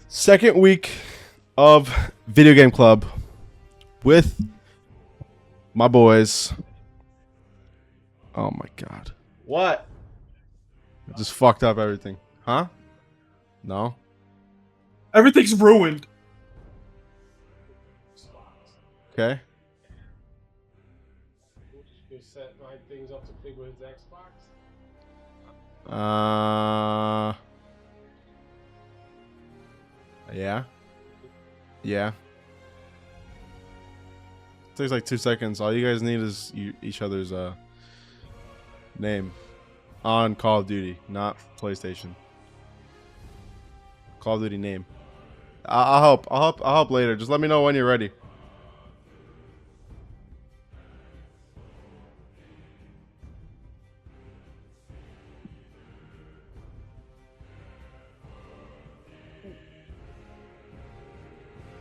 Second week of Video Game Club with my boys. Oh my god. What? I just fucked up everything. Huh? No? Everything's ruined. Okay. You set my things up to big with his Xbox? Yeah. Yeah. Takes like 2 seconds. All you guys need is each other's name on Call of Duty, not PlayStation. Call of Duty name. I'll help. I'll help later. Just let me know when you're ready.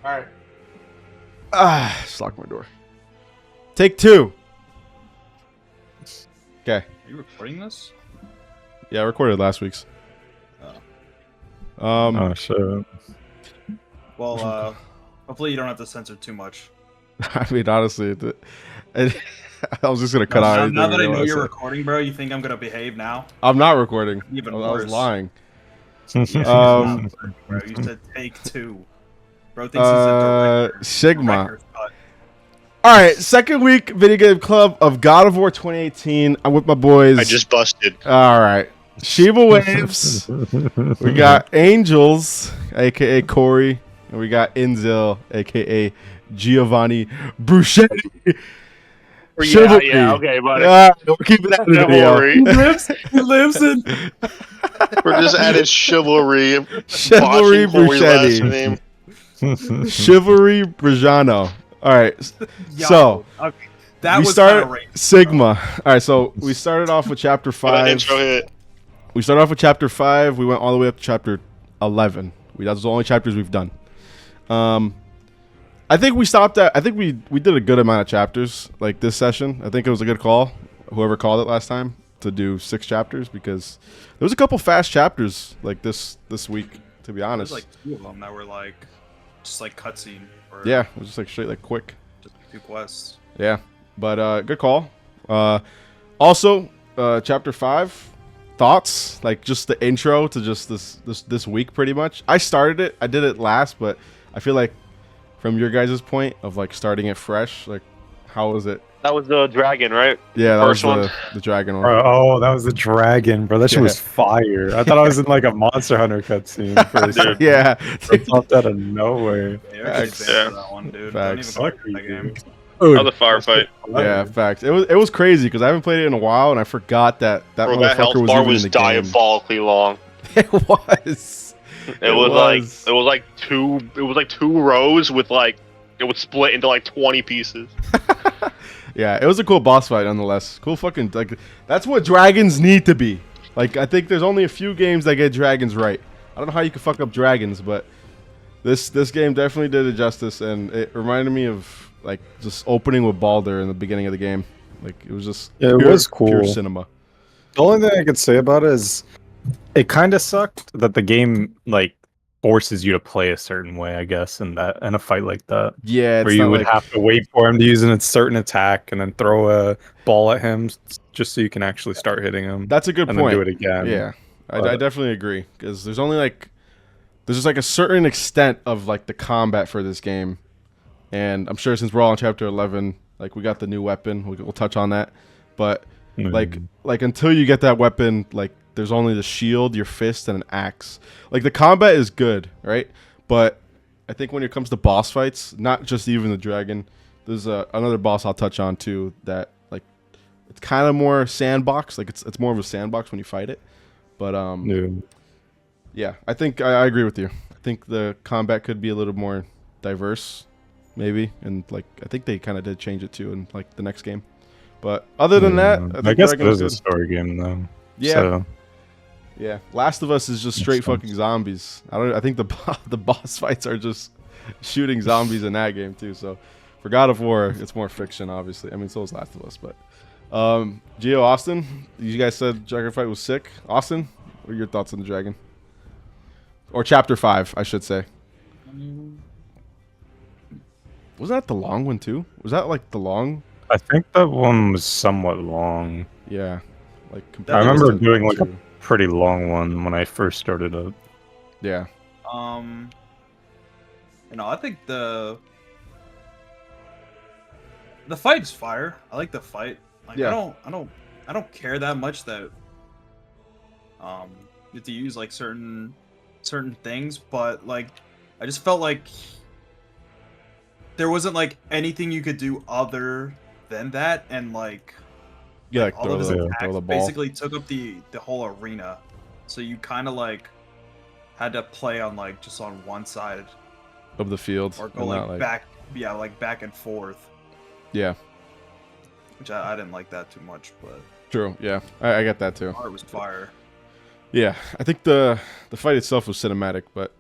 All right. Just lock my door. Take 2. Okay. Are you recording this? Yeah, I recorded last week's. Oh shit. Well, hopefully you don't have to censor too much. I mean, honestly, I was just gonna cut out. Now that I know you're recording, bro, you think I'm gonna behave now? I'm not recording. Even I worse. was lying. Bro, you said take 2. Bro thinks he's a director. Sigma. Director's cut. All right, second week Video Game Club of God of War 2018. I'm with my boys. I just busted. All right, Shiva Waves. We got Angels, aka Corey, and we got Inzil, aka Giovanni Bruschetti. Yeah, okay, buddy. We're keeping that in the video. Chivalry. He lives in. We're just adding chivalry. Chivalry botching Corey's last Bruschetti. name. Chivalry Brajano. All right, Yo, so okay. That we was start kinda racist, Sigma. All right, so we started off with chapter That 5. intro hit. We started off with chapter 5. We went all the way up to chapter 11. That's the only chapters we've done. I think we stopped at. I think we did a good amount of chapters like this session. I think it was a good call. Whoever called it last time to do 6 chapters because there was a couple fast chapters like this week. To be honest, There's like 2 of them that were like just like cutscene. Or yeah, it was just like straight like quick. just 2 quests. Yeah, but good call. Also, chapter 5 thoughts, like just the intro to just this week pretty much. I started it. I did it last, but I feel like from your guys' point of like starting it fresh, like how was it? That was the dragon, right? Yeah, that First was one. the dragon one. Bro, oh, that was the dragon, bro. That shit Yeah. was fire. I thought I was in like a Monster Hunter cutscene for a second. Yeah, It popped out of nowhere. Yeah, you're actually Facts. banned for that one, dude. Facts. Don't even play that game. Another firefight. yeah, facts. It was crazy because I haven't played it in a while and I forgot that Bro, that health motherfucker was bar even was in the game. diabolically long. It was. It was like two rows with like it would split into like 20 pieces. Yeah, it was a cool boss fight nonetheless. Cool fucking like that's what dragons need to be. Like I think there's only a few games that get dragons right. I don't know how you can fuck up dragons, but this game definitely did it justice, and it reminded me of like just opening with Baldur in the beginning of the game. Like it was just Yeah, it was pure cool. cinema. The only thing I could say about it is it kind of sucked that the game like forces you to play a certain way, I guess, in a fight like that. Yeah, it's Where you not would like, have to wait for him to use a certain attack and then throw a ball at him just so you can actually start hitting him. that's a good and point. then do it again. Yeah, I But- definitely agree because there's only like there's just like a certain extent of like the combat for this game, and I'm sure since we're all in chapter 11, like we got the new weapon, we'll touch on that, but like until you get that weapon, like there's only the shield, your fist, and an axe. Like the combat is good, right? But I think when it comes to boss fights, not just even the dragon, there's another boss I'll touch on too that like it's kind of more sandbox, like it's more of a sandbox when you fight it. But yeah, I think I agree with you. I think the combat could be a little more diverse, maybe, and like I think they kind of did change it too in like the next game. But other than that, I guess it Dragon was is a good. story game though. Yeah, So, yeah. Last of Us is just straight fucking zombies. I think the boss fights are just shooting zombies in that game too. So for God of War, it's more fiction, obviously. I mean, so is Last of Us, but Gio, Austin, you guys said Dragon Fight was sick. Austin, what are your thoughts on the dragon? Or chapter 5, I should say. Was that the long one too? Was that like the long? I think that one was somewhat long. Yeah, like I compared remember to doing like a two. pretty long one when I first started up. Yeah, I think the fight is fire. I like the fight. Like Yeah. I don't care that much that you have to use like certain things, but like I just felt like there wasn't like anything you could do other than that, and like yeah, like all of his throw attacks the ball basically took up the whole arena. So you kind of like had to play on like just on one side of the field, or go and like not, back, yeah, like back and forth, Yeah, which I didn't like that too much, but true. Yeah, I get that too. art was fire. Yeah, I think the fight itself was cinematic, but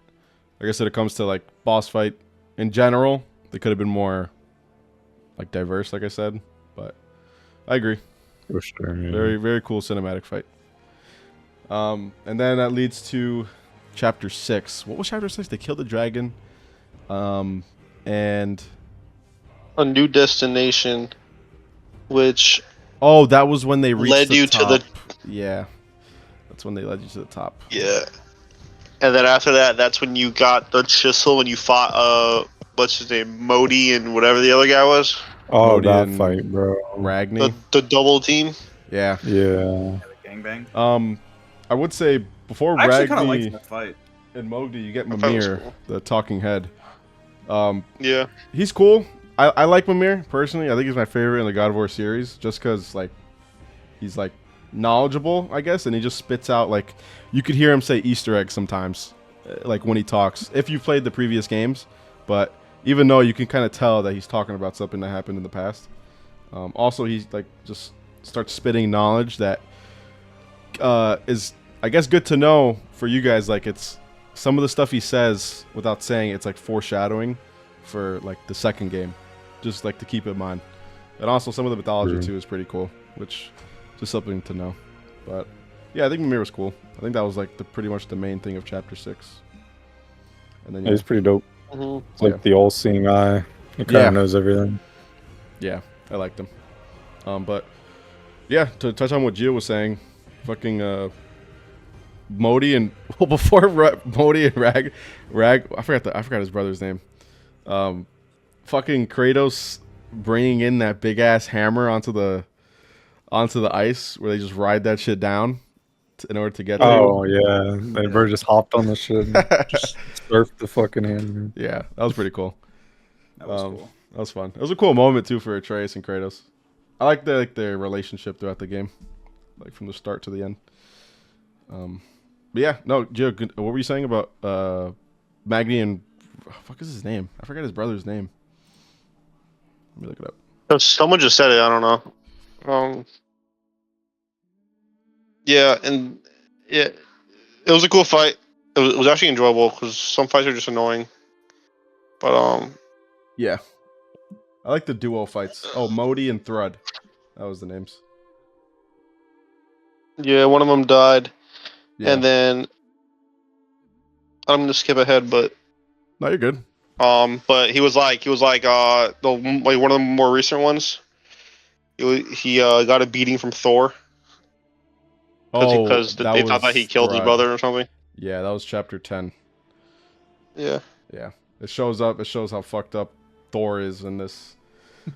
like I said, it comes to like boss fight in general, they could have been more like diverse, like I said. But I agree. For sure. Yeah. Very cool cinematic fight. And then that leads to chapter 6. What was chapter 6? They killed the dragon. And A new destination, which oh, that was when they reached led the you top. to the Yeah, that's when they led you to the top. yeah. And then after that, that's when you got the chisel and you fought what's his name, Modi and whatever the other guy was. Oh, Modi that and fight, bro. Ragni. The double team. Yeah. Yeah. Gangbang. I would say before I actually kind of liked Ragni that fight. and Modi, you get I thought it was Mimir, cool. the talking head. Yeah. He's cool. I like Mimir personally. I think he's my favorite in the God of War series, just because like he's like knowledgeable, I guess, and he just spits out like you could hear him say Easter eggs sometimes, like when he talks. If you played the previous games, but even though you can kind of tell that he's talking about something that happened in the past. Also, he's like just starts spitting knowledge that is, I guess, good to know for you guys. Like it's some of the stuff he says without saying it's like foreshadowing for like the second game, just like to keep in mind. And also some of the mythology too is pretty cool, which just something to know. But yeah, I think Mimir was cool. I think that was like pretty much the main thing of chapter 6. And then It's pretty dope. Mm-hmm. It's like the all-seeing eye. It kind of knows everything. Yeah, I liked him. But yeah, to touch on what Gio was saying, fucking Modi and well, before Modi and Rag, I forgot his brother's name. Fucking Kratos bringing in that big ass hammer onto the ice where they just ride that shit down in order to get there. Oh yeah, they were just hopped on the shit, and just surfed the fucking hammer. Yeah, that was pretty cool. That was cool. That was fun. It was a cool moment too for Atreus and Kratos. I like their relationship throughout the game, like from the start to the end. But yeah, no, Gio, what were you saying about Magni and fuck is his name? I forgot his brother's name. Let me look it up. Oh, someone just said it. I don't know. Yeah, and it was a cool fight. It was actually enjoyable because some fights are just annoying. But Yeah, I like the duo fights. Oh, Modi and Thrud. That was the names. yeah, one of them died, Yeah. and then I'm gonna skip ahead, but No, you're good. but he was like one of the more recent ones. He got a beating from Thor because they thought that he killed his Thrud. brother or something. Yeah, that was chapter 10. Yeah. Yeah, it shows how fucked up Thor is in this.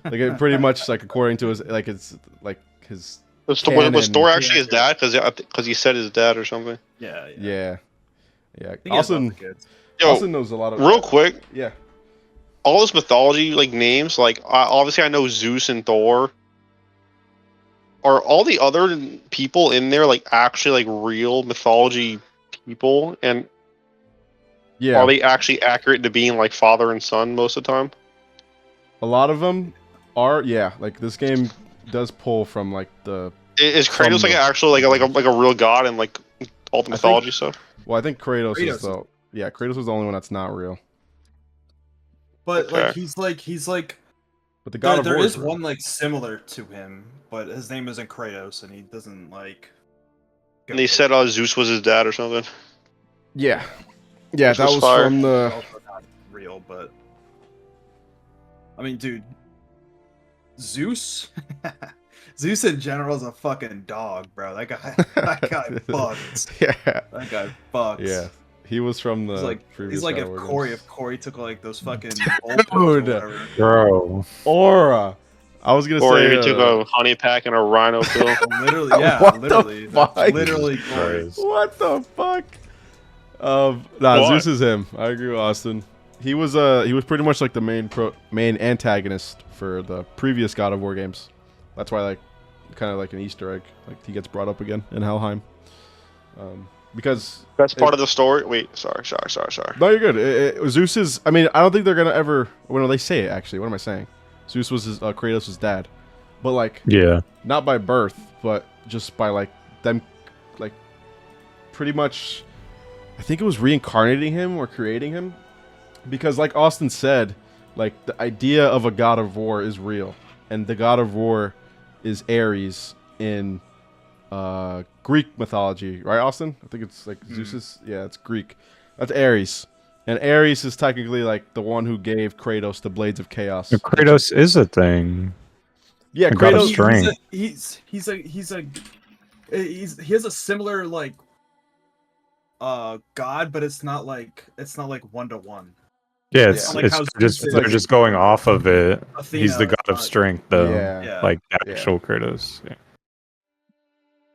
Like it pretty much like according to his like it's like his. Was canon. Thor actually his dad? Because he said his dad or something. Yeah. I think he has lots of kids. Yo, Austin knows a lot of. real quick, Yeah. all this mythology like names, like obviously I know Zeus and Thor. Are all the other people in there like actually like real mythology people, and Yeah. are they actually accurate to being like father and son most of the time? A lot of them are. Yeah, like this game does pull from like the. Is Kratos like an actual like a real god and like all the mythology stuff? Well, I think Kratos is Kratos. the. Yeah, Kratos is the only one that's not real. But Okay. like he's like But the God of there War is real. one like similar to him, but his name isn't Kratos, and he doesn't like. And they said Zeus was his dad or something. Yeah. Yeah, Which that was was fire. from the. real, but I mean, dude, Zeus, Zeus in general is a fucking dog, bro. That guy fucked. Yeah. That guy fucked. Yeah. He was from the previous He's like God if of War Corey games. took like those fucking old pills or Dude. whatever. Bro. Aura. I was gonna Or say. if you took a honey pack and a rhino pill. Literally, yeah, What the literally. That's fuck? literally Jesus Corey. Christ. What the fuck? What? Zeus is him. I agree with Austin. He was pretty much like the main antagonist for the previous God of War games. That's why like kind of like an Easter egg. Like he gets brought up again in Helheim. Because That's part of the story. Wait, sorry. no, you're good. Zeus is. I mean, I don't think they're gonna ever. When they say it, actually, what am I saying? Zeus was Kratos' dad, but like Yeah. not by birth, but just by like them, like pretty much. I think it was reincarnating him or creating him, because like Austin said, like the idea of a God of War is real, and the God of War is Ares in Greek mythology, right, Austin? I think it's like Zeus's. Yeah, it's Greek. That's Ares, and Ares is technically like the one who gave Kratos the Blades of Chaos. Kratos is a thing. Yeah, A god of Kratos. strength. He has a similar like god, but it's not like 1-to-1. Yeah, It's not like how they're Zeus is. just going off of it. He's the Athena, god of strength, though. Yeah. Yeah. Like Yeah. actual Kratos. Yeah.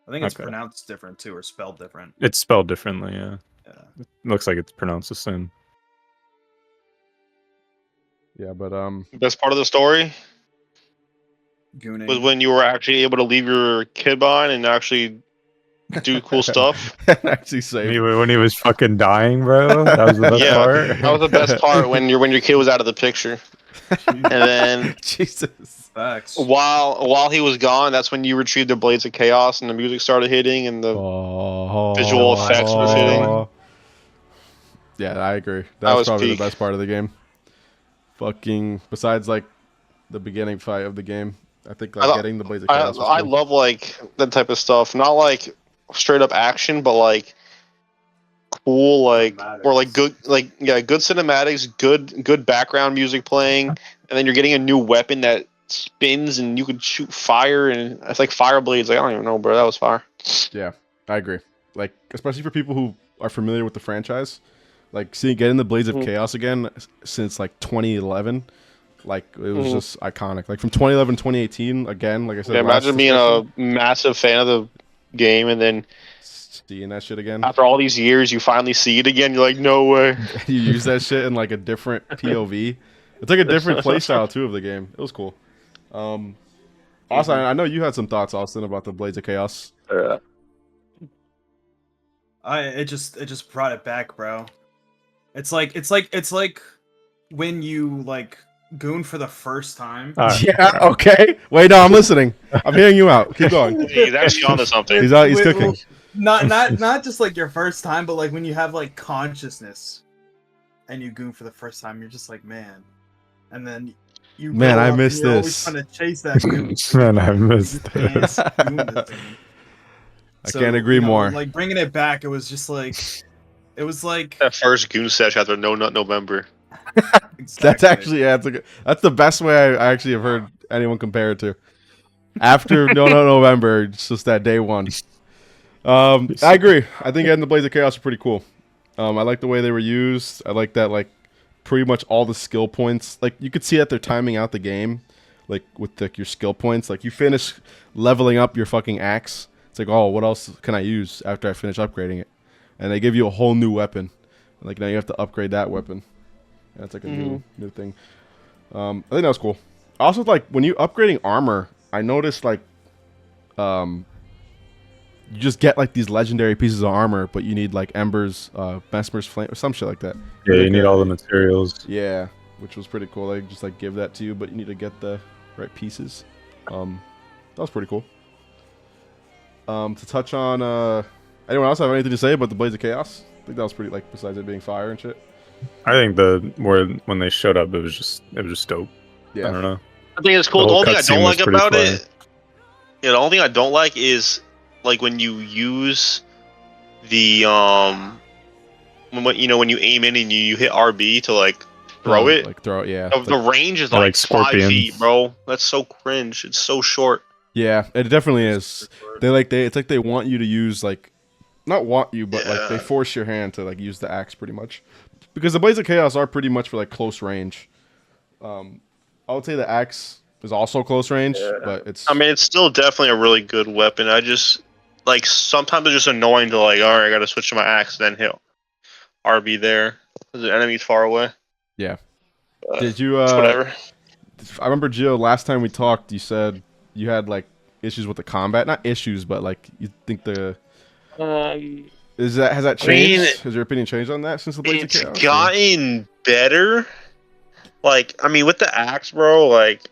I think it's Okay. pronounced different too, or spelled different. It's spelled differently. Yeah. Yeah. It looks like it's pronounced the same. Yeah, but Best part of the story Gooning. was when you were actually able to leave your kid behind and actually do cool stuff. actually save. When he was fucking dying, bro. That was the best Yeah, part. that was the best part when your kid was out of the picture, and then Jesus. Facts. while he was gone, that's when you retrieved the Blades of Chaos and the music started hitting and the visual effects was hitting. Yeah, I agree. That That's was probably peak. the best part of the game. Fucking besides like the beginning fight of the game, I think like getting the Blades of Chaos. I love like that type of stuff. Not like straight up action, but like cool, like or like good, like good cinematics, good background music playing, and then you're getting a new weapon that spins and you could shoot fire and it's like fire blades. Like I don't even know, bro. That was fire. Yeah, I agree. Like especially for people who are familiar with the franchise, like getting the Blades of Chaos again since like 2011. Like it was just iconic. Like from 2011, 2018, again, like I said. Yeah, last imagine being a discussion, massive fan of the game and then seeing that shit again. after all these years you finally see it again. You're like, no way. You use that shit in like a different POV. It's like a different playstyle too of the game. It was cool. Austin, I know you had some thoughts, Austin, about the Blades of Chaos. It just brought it back, bro. It's like when you like goon for the first time. Yeah. Okay. Wait. No, I'm listening. I'm hearing you out. Keep going. He's actually onto something. He's out. He's Wait, cooking. Not just like your first time, but like when you have like consciousness and you goon for the first time, you're just like, man. And then you Man, grow I up and miss you're always this. trying to chase that goon. Man, I missed You can't this. goon this thing. I can't agree more. Like bringing it back, it was just like, it was like That first goon sesh after No Nut November. That's actually that's the best way I actually have heard anyone compare it to. After No November, it's just that day one. I agree. I think getting the Blades of Chaos are pretty cool. I like the way they were used. I like that like pretty much all the skill points. Like you could see that they're timing out the game, like with like your skill points. Like you finish leveling up your fucking axe. It's like, oh, what else can I use after I finish upgrading it? And they give you a whole new weapon. Like now you have to upgrade that weapon. That's like a new thing. I think that was cool. Also, like when you upgrading armor, I noticed like, you just get like these legendary pieces of armor, but you need like embers, Mesmer's flame, or some shit like that. Yeah, you Like, need all the materials. Yeah, which was pretty cool. They just like give that to you, but you need to get the right pieces. That was pretty cool. To touch on, anyone else have anything to say about the Blades of Chaos? I think that was pretty like besides it being fire and shit. I think when they showed up, it was just dope. Yeah. I don't know. I think it's cool. The The whole only thing I cutscene don't was like pretty about fire. it, yeah, the only thing I don't like is like when you use the when you aim in and you hit RB to like throw it. Like throw it, yeah. The range is Or like like 5 scorpions. feet, bro. That's so cringe. It's so short. Yeah, it definitely is. It's like they want you to use like, not want you, but like they Yeah. force your hand to like use the axe pretty much, because the Blades of Chaos are pretty much for like close range. I would say the axe is also close range, but it's. I mean, it's still definitely a really good weapon. I just like sometimes it's just annoying to like, all right, I gotta switch to my axe, then hit RB there. The enemy's far away. Yeah. But Did you? it's whatever. I remember, Jill, last time we talked, you said you had like issues with the combat. Not issues, but like you think the. Has that changed? Has your opinion changed on that since the Blades of It's Chaos? gotten better. Like, I mean, with the axe, bro, like,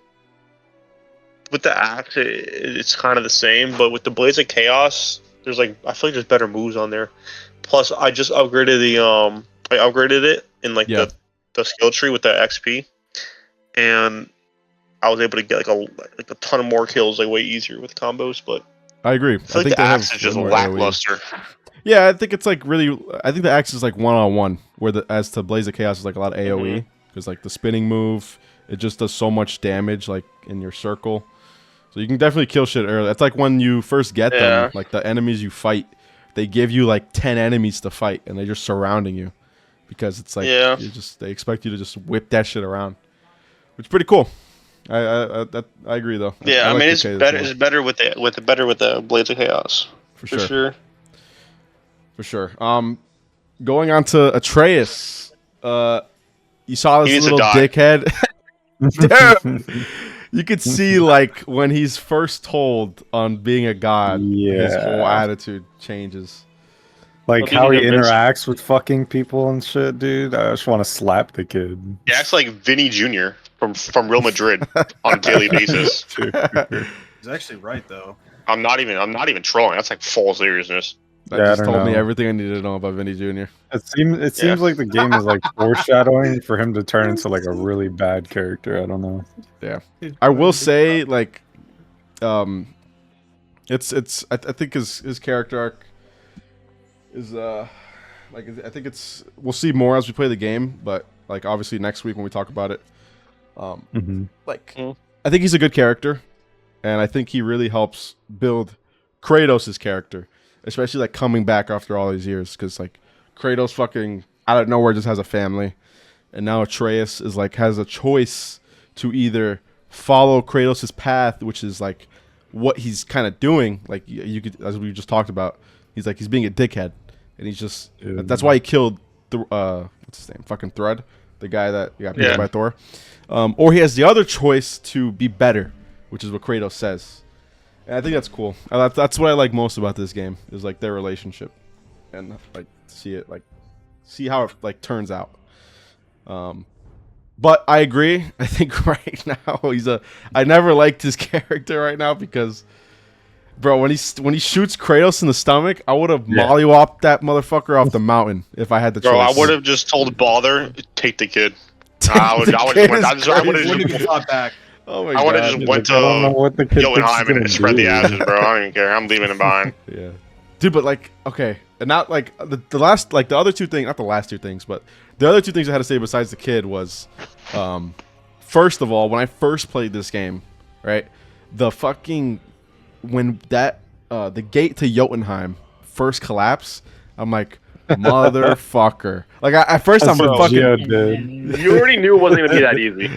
with the axe, it's kind of the same, but with the Blades of Chaos, there's like, I feel like there's better moves on there. Plus, I just upgraded I upgraded it in like the skill tree with the XP, and I was able to get like a ton of more kills, like way easier with combos. But I agree. I feel like think the they have axe is just way more AoE. lackluster. Yeah, I think it's like really. I think the axe is like 1-on-1, where as to Blaze of Chaos is like a lot of AoE, because like the spinning move, it just does so much damage like in your circle, so you can definitely kill shit early. It's like when you first get them, like the enemies you fight, they give you like 10 enemies to fight, and they're just surrounding you, because it's like they expect you to just whip that shit around, which is pretty cool. I agree though. Yeah, I like mean the it's K better. as well. It's better with the Blades of Chaos For sure. Going on to Atreus. You saw this He needs to little die. dickhead. Damn. You could see like when he's first told on being a god, his whole attitude changes. Like Well, how he dude, he got interacts with fucking people and shit, dude. I just want to slap the kid. He acts like Vinny Jr. from Real Madrid on a daily basis. He's actually right though. I'm not even trolling. That's like full seriousness. That Yeah, I just don't told me know. everything I needed to know about Vinny Jr. It seems like the game is like foreshadowing for him to turn into like a really bad character. I don't know. Yeah. I will say, like, I think his character arc is like, I think we'll see more as we play the game, but like obviously next week when we talk about it, like I think he's a good character, and I think he really helps build Kratos' character, especially like coming back after all these years, because like Kratos fucking out of nowhere just has a family, and now Atreus is like has a choice to either follow Kratos' path, which is like what he's kind of doing, like you could, as we just talked about, he's being a dickhead, and he's just that's why he killed what's his name, fucking Thread, the guy that got beat up by Thor, or he has the other choice to be better, which is what Kratos says, and I think that's cool. That's what I like most about this game, is like their relationship, and like see how it like turns out. But I agree. I think right now I never liked his character right now, because, bro, when he shoots Kratos in the stomach, I would have mollywopped that motherfucker off the mountain if I had the choice. Bro, I would have just told Bother, take the kid. I would have just Fought back. Oh my I would have god. just went I don't know to what the kid thinks he's Jotunheim gonna and spread the do. ashes, bro. I don't even care. I'm leaving him behind. Yeah. Dude, but like, okay, and not like the last, like the other two things, not the last two things, but the other two things I had to say besides the kid was, first of all, when I first played this game, right, when that the gate to Jotunheim first collapsed, I'm like, motherfucker. Like at first I'm fucking. You already knew it wasn't gonna be that easy.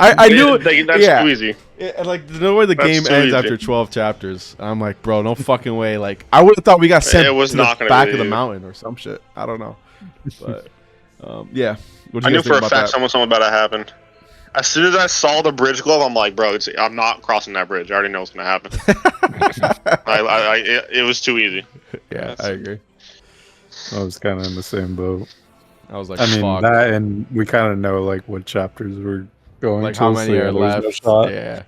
I knew That's too easy. And like no way the That's game too ends easy. after 12 chapters. I'm like, bro, no fucking way. Like I would have thought we got sent It was to not the gonna back be of the easy. mountain or some shit. I don't know. But yeah. What'd I you knew guys for think a about fact that? something about to happen. As soon as I saw the bridge glove, I'm like, bro, I'm not crossing that bridge. I already know what's gonna happen. It was too easy. Yeah, I agree. I was kind of in the same boat. I was like, I mean, fuck. that, and we kind of know like what chapters we're going Like to. how many so, are there's no left? shot. Yeah.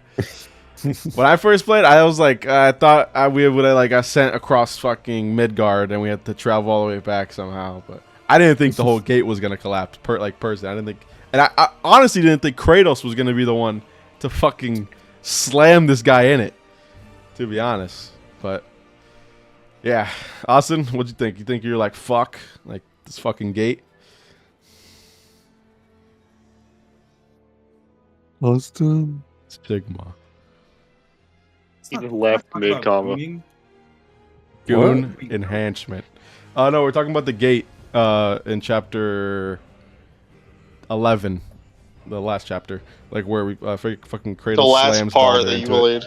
When I first played, I was like, I thought we would have like got sent across fucking Midgard, and we had to travel all the way back somehow. But I didn't think the whole gate was gonna collapse. Personally, I didn't think, and I honestly didn't think Kratos was gonna be the one to fucking slam this guy in it. To be honest, but yeah, Austin, what'd you think? You think you're like fuck, like this fucking gate? Austin. Sigma. It's He not- just we're not left talking about mid-combo. gooning. Goon What? enhancement. Oh no, we're talking about the gate in chapter 11, the last chapter, like where we fucking Kratos The last slams part Baldur that you into it. relayed.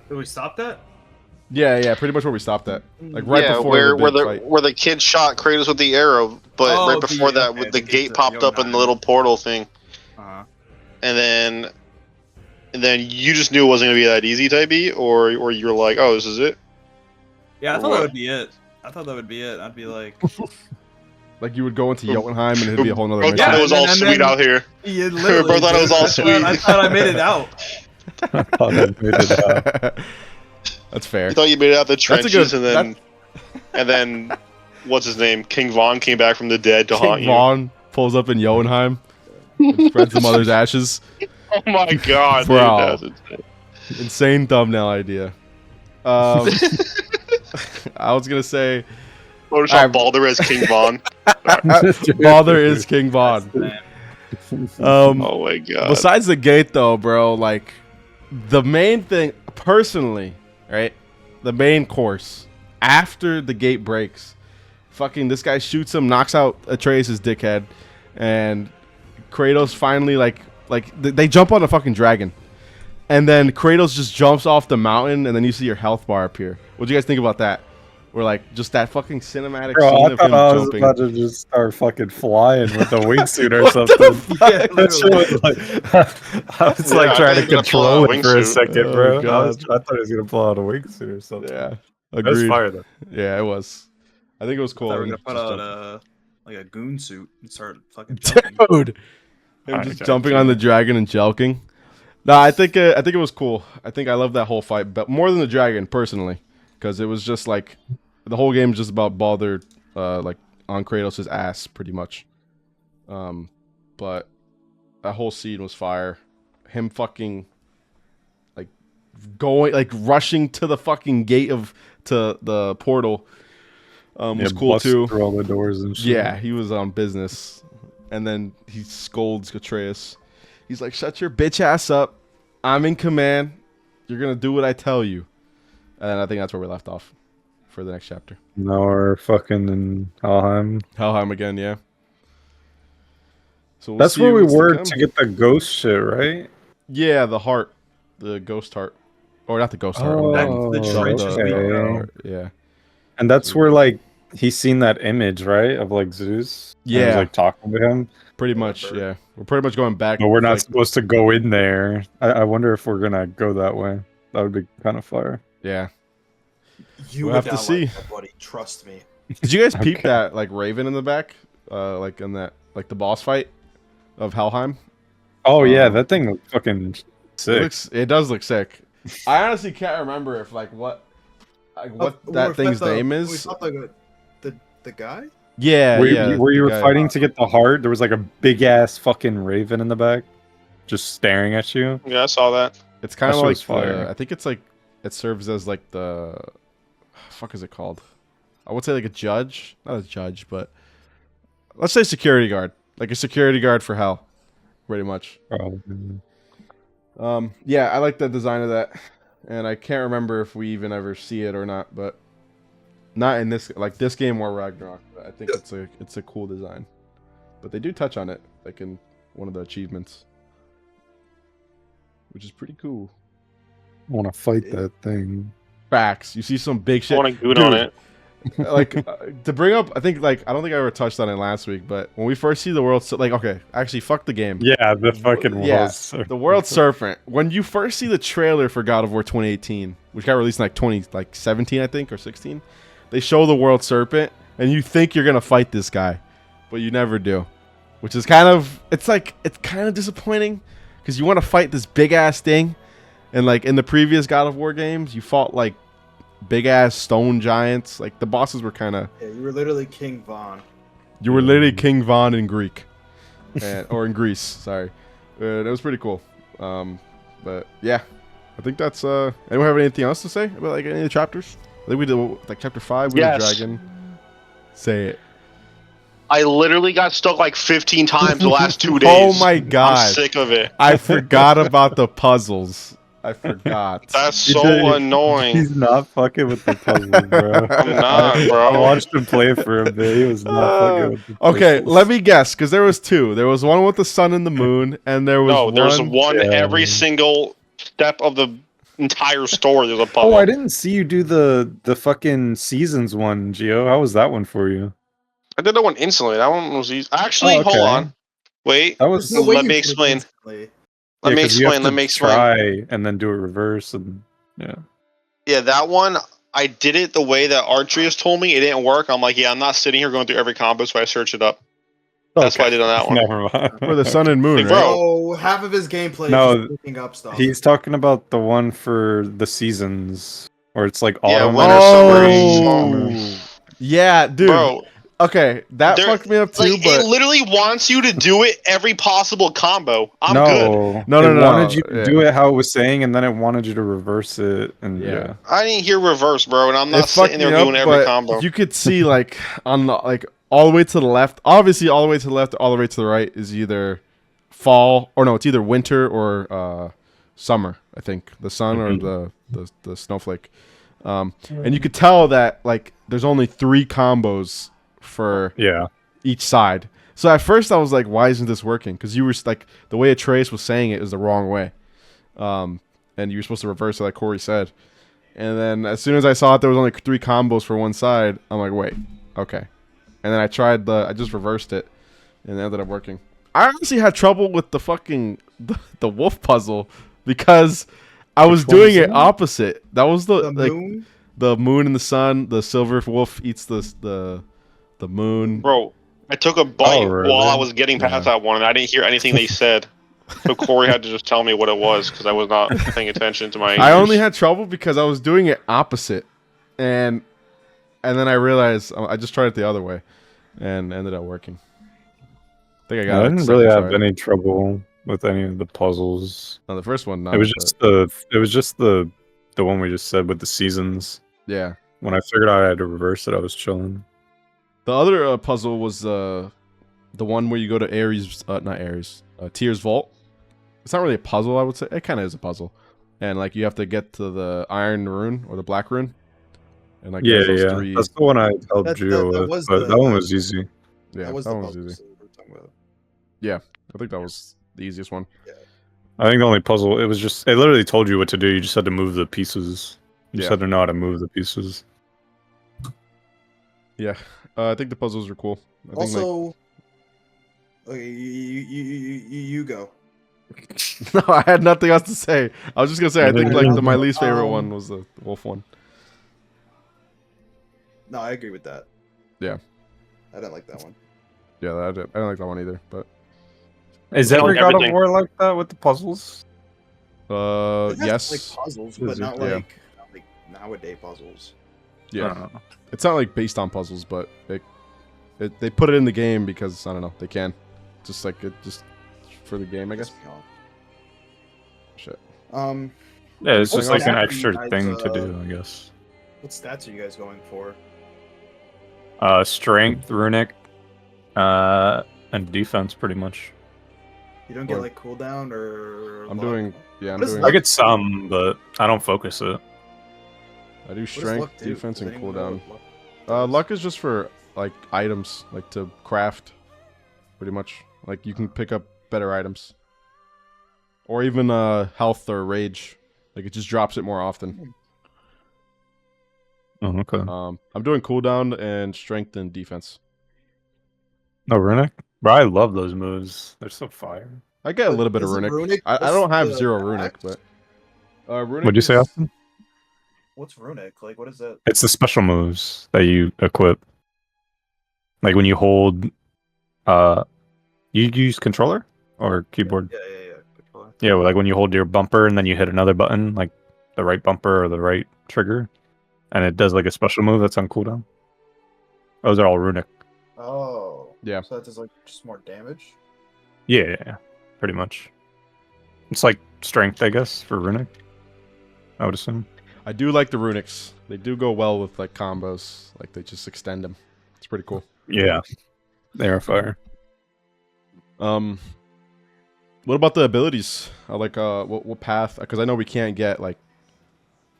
Did we stop that? Yeah, pretty much where we stopped at, like right Yeah, before where the where big the fight. where the kid shot Kratos with the arrow, but Oh, right before that, okay, with the the gate gate popped up in the little portal thing, Uh-huh. and then you just knew it wasn't gonna be that easy, type B, or you're like, oh, this is it. Yeah, I Or thought what? that would be it. I thought that would be it. I'd be like, Like you would go into Jotunheim and it'd be a whole nother Bro mission. thought it was and all then- sweet out here. yeah, literally. Bro thought it was all I thought I made it out. I thought I made it out. That's fair. You thought you made it out the That's a trenches, good- and then what's his name? King Von came back from the dead to haunt King you. Vaughn pulls up in Jotunheim, and spreads the mother's ashes. Oh my god, Bro. dude, that's insane. Insane thumbnail idea. I was gonna say Photoshop Baldur as King Von. Baldur is King Vaughn. Oh my god. Besides the gate, though, bro, like the main thing, personally, right? The main course after the gate breaks, fucking this guy shoots him, knocks out Atreus' dickhead, and Kratos finally they jump on a fucking dragon, and then Kratos just jumps off the mountain, and then you see your health bar appear. What do you guys think about that? Or like just that fucking cinematic Bro, scene I of thought him I was jumping. about to just start fucking flying with a wingsuit or something. Yeah, That shit literally. was like, I was Yeah, like I trying thought to he was gonna pull control out a it for a wingsuit. second, Oh, bro. I God. thought he was gonna pull out a wingsuit or something. Yeah, That was agreed. fire though. Yeah, it was. I think it was I cool. thought we were him gonna put just out jumping. like a goon suit and start fucking jumping. Dude, him I just got jumping you. on the dragon and jelking. No, I think it was cool. I think I love that whole fight, but more than the dragon personally, because it was just like the whole game is just about Baldur, like on Kratos' ass, pretty much. But that whole scene was fire. Him fucking like going, like rushing to the fucking gate to the portal. Was cool bust too. through all the doors and shit. Yeah, he was on business. And then he scolds Atreus. He's like, shut your bitch ass up. I'm in command. You're going to do what I tell you. And I think that's where we left off for the next chapter. Now we're fucking in Helheim. Helheim again, yeah. So we'll That's see where we what's were come. to get the ghost shit, right? Yeah, the heart. The ghost heart. Or not the ghost heart. Oh, Back to the trenches we go. heart, yeah. And that's where like he's seen that image, right, of like Zeus. And he was, Yeah. like talking to him. Pretty much, yeah. We're pretty much going back. But we're not like, supposed to go in there. I wonder if we're gonna go that way. That would be kind of fire. yeah. You We'll would have to not see. like that, buddy. Trust me. Did you guys peep Okay. that like Raven in the back? Like in that like the boss fight of Helheim? Oh yeah, Um, that thing looks fucking sick. It does look sick. I honestly can't remember if like what that thing's name We is. fought the guy? Yeah, where, yeah. where you the were guy. fighting to get the heart, there was like a big ass fucking raven in the back, just staring at you. Yeah, I saw that. It's kind of That like shit was fire. I think it's like it serves as like the fuck is it called? I would say like a judge, not a judge, but let's say security guard, like a security guard for hell, pretty much. Oh, Yeah, I like the design of that, and I can't remember if we even ever see it or not, but not in this this game or Ragnarok. But I think it's a cool design, but they do touch on it like in one of the achievements, which is pretty cool. I want to fight that thing. Facts. You see some big I shit. want to goon on Dude, it. like to bring up, I think like I don't think I ever touched on it last week, but when we first see the world, like okay, actually, fuck the game. Yeah, the fucking Yeah, walls. the World Serpent. When you first see the trailer for God of War 2018, which got released in like 2017, I think, or 16, they show the World Serpent, and you think you're gonna fight this guy, but you never do, which is kind of it's kind of disappointing because you want to fight this big ass thing, and like in the previous God of War games, you fought like big ass stone giants. Like the bosses were kind of Yeah, you were literally King Von. you were literally King Von in Greek, or in Greece. Sorry, it was pretty cool. But yeah, I think that's. Anyone have anything else to say about like any of the chapters? I think we did like chapter 5. We Yes. did dragon. Say it. I literally got stuck like 15 times the last 2 Oh days. my I'm god! sick of it. I forgot about the puzzles. I forgot. That's He so did- annoying. He's not fucking with the puzzle, bro. I'm not, I bro. watched him play for a bit. He was not fucking with the puzzles. Okay, let me guess, because there was two. There was one with the sun and the moon, and there was No, there's one Yeah. every single step of the entire story. There's a puzzle. Oh, I didn't see you do the fucking seasons one, Gio. How was that one for you? I did that one instantly. That one was easy. Actually, Oh, okay. hold on. Wait. That was No way Let you me did it explain. instantly. Let me 'cause you have explain. Let to me explain. Try and then do it reverse and yeah. Yeah, that one, I did it the way that Atreus told me. It didn't work. I'm like, yeah, I'm not sitting here going through every combo, so I search it up. That's what I did on that one. Never mind. for the sun and moon, Like, right? bro. Oh, half of his gameplay No, is just looking up stuff. He's talking about the one for the seasons, where it's like Yeah, autumn. winter, spring, summer. Yeah, dude. Bro, Okay, that there- fucked me up too. like, but it literally wants you to do it every possible combo. I'm no, good. No, it no, no, wanted you to yeah. do it how it was saying, and then it wanted you to reverse it, and Yeah. yeah. I didn't hear reverse, bro, and I'm it not fucked sitting me there up. doing every But combo. you could see like on the like all the way to the left. Obviously, all the way to the left, all the way to the right is either fall or no, it's either winter or summer. I think the sun or the snowflake. And you could tell that like there's only 3 combos for Yeah. each side. So at first I was like, why isn't this working? Because you were like the way Atreus was saying it is the wrong way, and you were supposed to reverse it like Corey said. And then as soon as I saw it, there was only 3 combos for one side. I'm like, wait, okay. And then I just reversed it, and it ended up working. I honestly had trouble with the fucking the wolf puzzle because I was Which one doing was it that? opposite. That was the like moon. the moon and the sun. The silver wolf eats the moon. Bro, I took a bite really? while I was getting past Yeah. that one, and I didn't hear anything they said. So Corey had to just tell me what it was because I was not paying attention to my. I only had trouble because I was doing it opposite, and then I realized I just tried it the other way, and ended up working. I think I got. I it didn't second really have try. any trouble with any of the puzzles. No, the first one. It was just the one we just said with the seasons. yeah. When I figured out I had to reverse it, I was chilling. The other puzzle was the one where you go to Ares, not Ares, Tyr's vault. It's not really a puzzle, I would say. It kind of is a puzzle, and like you have to get to the iron rune or the black rune, and like Yeah, there's those yeah. 3. That's the one I helped That- Gio that with, was but the- that one was easy. Yeah, that was that the one was puzzle easy. we were talking about. I think that was the easiest one. I think the only puzzle, it literally told you what to do. You just had to move the pieces. You just Yeah. had to know how to move the pieces. Yeah, I think the puzzles are cool. I think, like, Also, okay, you go. no, I had nothing else to say. I was just gonna say I think like my Um, least favorite one was the wolf one. No, I agree with that. Yeah. I didn't like that one. Yeah, I don't like that one either. But Is Like every God of everything. War like that with the puzzles? It has, yes, like puzzles, Is but it? not Yeah. like nowadays puzzles. yeah. It's not like based on puzzles, but they put it in the game because I don't know they can, just like it just for the game I guess. Shit. Yeah, it's just What like an stats are extra you guys, thing to do, I guess. what stats are you guys going for? Strength, runic, and defense, pretty much. You don't get Or- like cooldown or. I'm luck? doing yeah. I'm What is doing. I get some, but I don't focus it. I do What does strength, luck do? defense, Does and anyone know cooldown. what luck does? Luck is just for like items, like to craft, pretty much. Like you can pick up better items, or even health or rage. Like it just drops it more often. Oh, okay. I'm doing cooldown and strength and defense. No, runic? Bro, I love those moves. They're so fire. I get a But little bit of isn't runic. runic I just don't have the 0 runic, axe? but runic. What'd you say, is- Austin? What's runic? Like, what is that? It's the special moves that you equip. Like when you hold, you use controller or keyboard? Yeah. Controller. Yeah, well, like when you hold your bumper and then you hit another button, like the right bumper or the right trigger, and it does like a special move that's on cooldown. Those are all runic. Oh. Yeah. So that does like just more damage. Yeah, pretty much. It's like strength, I guess, for runic. I would assume. I do like the runics. They do go well with like combos. Like they just extend them. It's pretty cool. Yeah. They are fire. What about the abilities? Like what path? Because I know we can't get like,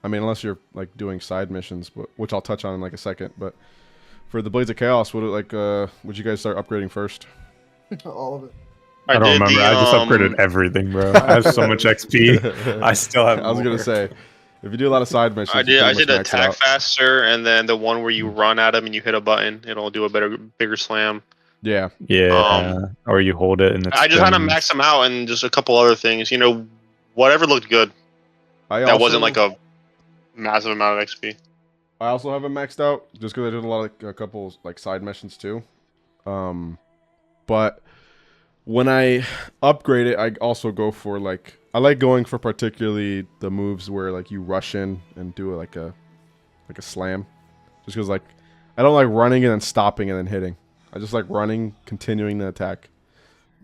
I mean, unless you're like doing side missions, but which I'll touch on in like a second. But for the Blades of Chaos, would you guys start upgrading first? All of it. I don't did remember. the, I just upgraded everything, bro. I have so much XP. I still have. I was gonna more. say, if you do a lot of side missions, I you did. pretty I much did max it attack out. faster, and then the one where you run at him and you hit a button, it'll do a bigger slam. Yeah. Yeah. Or you hold it and it's. I just kind of maxed them out, and just a couple other things. You know, whatever looked good. That wasn't like a massive amount of XP. I also have it maxed out just because I did a couple like side missions too. But when I upgrade it, I also go for like I like going for particularly the moves where like you rush in and do like a slam, just because like I don't like running and then stopping and then hitting. I just like running, continuing the attack,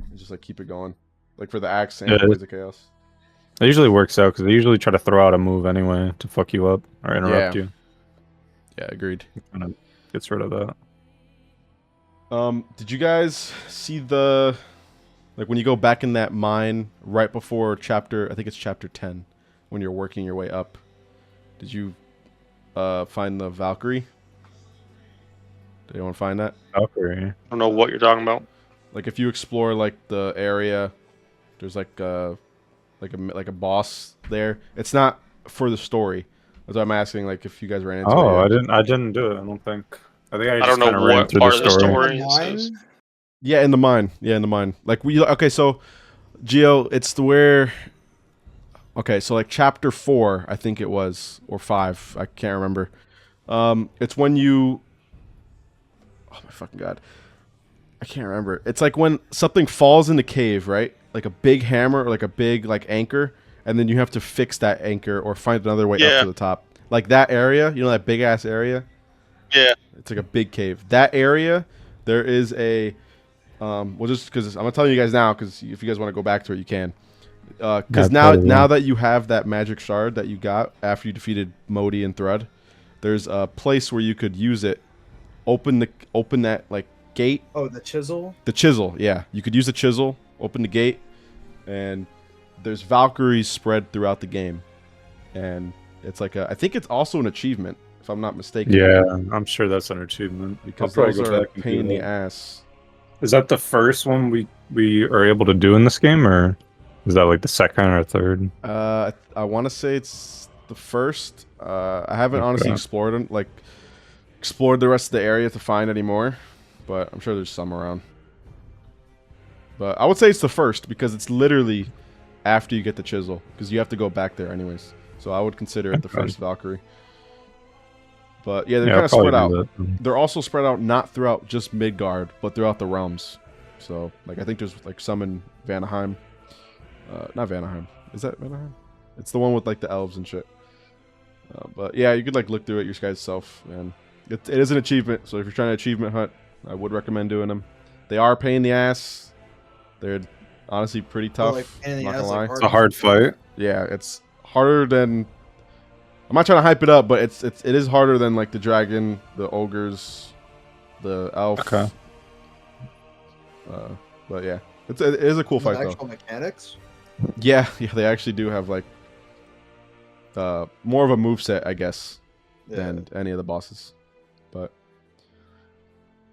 and just like keep it going. Like for the axe and Blades of Chaos. It usually works out because they usually try to throw out a move anyway to fuck you up or interrupt you. Yeah, agreed. It kind of gets rid of that. Did you guys see the like when you go back in that mine right before chapter? I think it's chapter 10 when you're working your way up. Did you find the Valkyrie? Did anyone find that? Valkyrie. I don't know what you're talking about. Like if you explore like the area, there's like a boss there. It's not for the story. That's why I'm asking. Like if you guys ran into it. Oh, yet. I didn't do it. I don't think. I think I I just don't kind of know ran what through part the of the story. story. Yeah, in the mine. Yeah, in the mine. Like okay, so Geo, it's the where. Okay, so like chapter 4, I think it was, or 5, I can't remember. It's when you. Oh my fucking god, I can't remember. It's like when something falls in the cave, right? Like a big hammer or like a big like anchor, and then you have to fix that anchor or find another way up to the top. Like that area, you know, that big ass area. Yeah. It's like a big cave. That area, there is a. Well, just because I'm gonna tell you guys now, because if you guys want to go back to it, you can. Because now that you have that magic shard that you got after you defeated Modi and Thrud, there's a place where you could use it. Open that like gate. Oh, the chisel. The chisel, yeah. You could use the chisel. Open the gate, and there's Valkyries spread throughout the game, and it's like I think it's also an achievement if I'm not mistaken. Yeah, I'm sure that's an achievement because those are a pain in the ass. Is that the first one we are able to do in this game, or is that like the second or third? I want to say it's the first. I haven't honestly explored the rest of the area to find any more, but I'm sure there's some around. But I would say it's the first because it's literally after you get the chisel, because you have to go back there anyways. So I would consider it the first Valkyrie. But yeah, they're kind of spread out. They're also spread out not throughout just Midgard, but throughout the realms. So like I think there's like some in Vanaheim. Not Vanaheim. Is that Vanaheim? It's the one with like the elves and shit. But yeah, you could like look through it yourself, and it is an achievement. So if you're trying to achievement hunt, I would recommend doing them. They are a pain in the ass. They're honestly pretty tough. Not gonna lie. It's a hard fight. Yeah, it's harder than. I'm not trying to hype it up, but it is harder than like the dragon, the ogres, the elf. Okay. But yeah, it is a cool fight though. Actual mechanics. Yeah, they actually do have like more of a moveset, I guess, than any of the bosses. But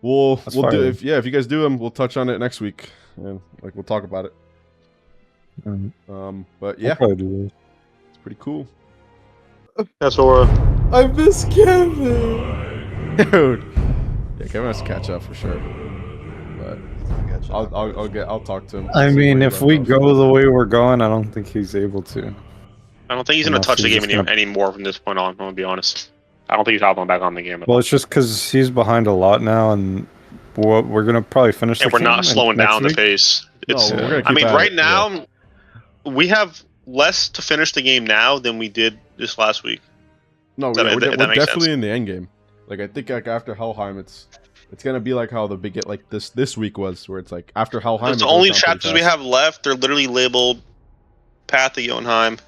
we'll do if you guys do them, we'll touch on it next week, and like we'll talk about it. But yeah, it's pretty cool. That's what I miss Kevin. Dude. Yeah, Kevin has to catch up for sure. But I'll talk to him. I mean, if we go the way we're going, I don't think he's able to. I don't think he's gonna touch the game anymore from this point on. I'm gonna be honest. I don't think he's hopping back on the game. Well, it's just because he's behind a lot now, and we're gonna probably finish. And we're not slowing down the pace. It's. No, we're gonna keep I mean, at right it, now, we have less to finish the game now than we did this last week. No, we're definitely in the end game. Like I think like after Helheim, it's gonna be like how the big like this week was, where it's like after Helheim. The only chapters we have left are literally labeled Path of Jotunheim,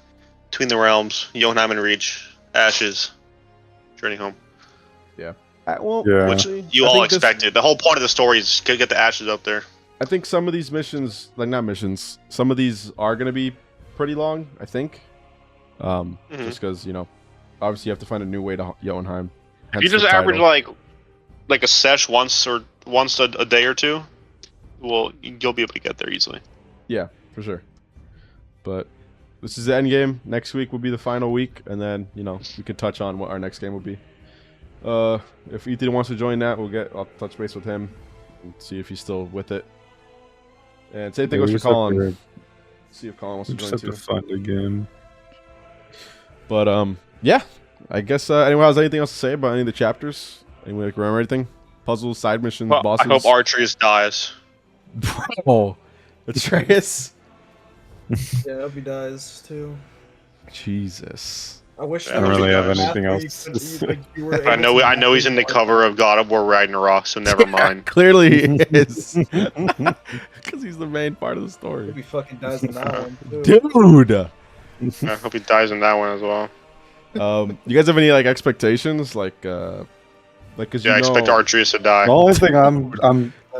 Between the Realms, Jotunheim and Reach, Ashes, Journey Home. Yeah. Well, Yeah. which actually, you I all think this- expected. The whole point of the story is to get the ashes up there. I think some of these missions, like not missions, some of these are gonna be pretty long. I think, just because obviously you have to find a new way to Jotunheim. If you just average like a sesh once a day or two, well, you'll be able to get there easily. Yeah, for sure. But this is the end game. Next week will be the final week, and then we could touch on what our next game will be. If Ethan wants to join that, I'll touch base with him and see if he's still with it. And same thing goes for Colin. See if Colin wants to join Just too. have to find again. But yeah, I guess anyone has anything else to say about any of the chapters? Anyone remember anything? Puzzles, side missions, Well, bosses. I hope Atreus dies. Oh, Atreus. Yeah, I hope he dies too. Jesus. I wish. I I don't hope really he have dies. anything After else you to could- say. you were I able to know he's in the match cover of God of War Ragnarok, so never mind. Clearly he is. Because he's the main part of the story. Hope he fucking dies in that one too. Dude. I hope he dies in that one as well. You guys have any expectations? Because Yeah, I expect Atreus to die. The only thing I'm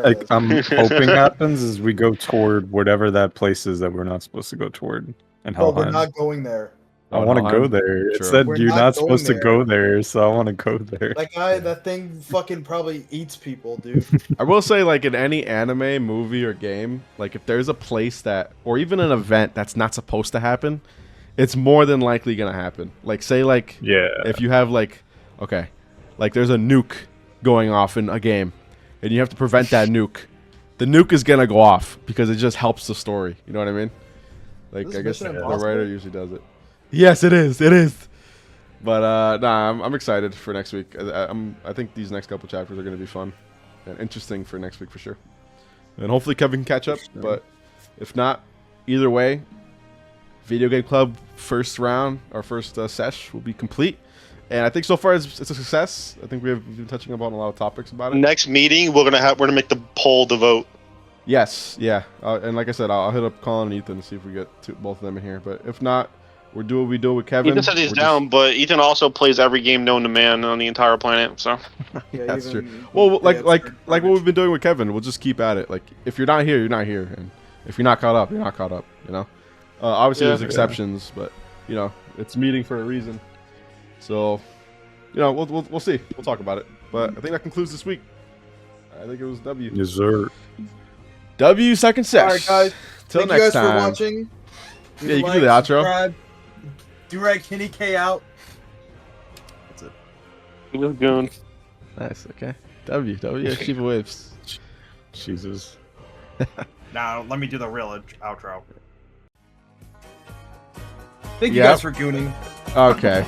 There it is. hoping happens is we go toward whatever that place is that we're not supposed to go toward in Bro, we're Helheim. not going there. I want to go there. It Sure. said We're you're not not going supposed to there. go there, so I want to go there. That thing fucking probably eats people, dude. I will say, in any anime, movie, or game, if there's a place that, or even an event that's not supposed to happen, it's more than likely gonna happen. Yeah. If you have there's a nuke going off in a game, and you have to prevent that nuke, the nuke is gonna go off because it just helps the story. You know what I mean? Is I guess Mission the Impossible? writer usually does it. Yes, it is. It is. But I'm excited for next week. I think these next couple chapters are gonna be fun and interesting for next week for sure. And hopefully Kevin can catch up. But if not, either way, Video Game Club first round, our first sesh will be complete. And I think so far it's a success. I think we've been touching upon a lot of topics about it. Next meeting, we're gonna make the poll to vote. Yes, yeah. And like I said, I'll hit up Colin and Ethan to see if we get both of them in here. But if not, we'll do what we do with Kevin. Ethan says he's We're down, but Ethan also plays every game known to man on the entire planet. So Yeah, That's even true. Well, the like absurd what garbage. we've been doing with Kevin, we'll just keep at it. If you're not here, you're not here, and if you're not caught up, you're not caught up. Obviously Yeah. there's exceptions, but it's meeting for a reason. So, we'll see. We'll talk about it. But I think that concludes this week. I think it was W. Yes, sir. W second sesh. All right, guys. Till Thank you next guys for time. watching. Yeah, you can do the outro. Subscribe. Duragkennyk out. That's it. he was goon. Nice. Okay. W. Shiva waves. Jesus. Now let me do the real outro. Thank you Yep. guys for gooning. Okay.